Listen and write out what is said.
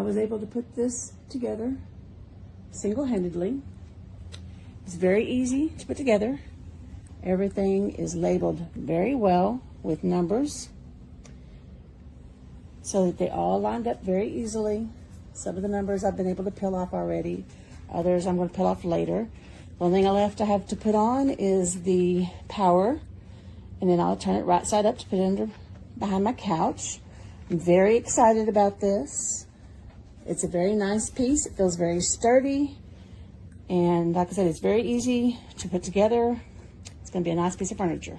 I was able to put this together single-handedly. It's very easy to put together. Everything is labeled very well with numbers so that they all lined up very easily. Some of the numbers I've been able to peel off already. Others I'm going to peel off later. The only thing left I have to put on is the power, and then I'll turn it right side up to put it behind my couch. I'm very excited about this. It's a very nice piece. It feels very sturdy. And like I said, it's very easy to put together. It's going to be a nice piece of furniture.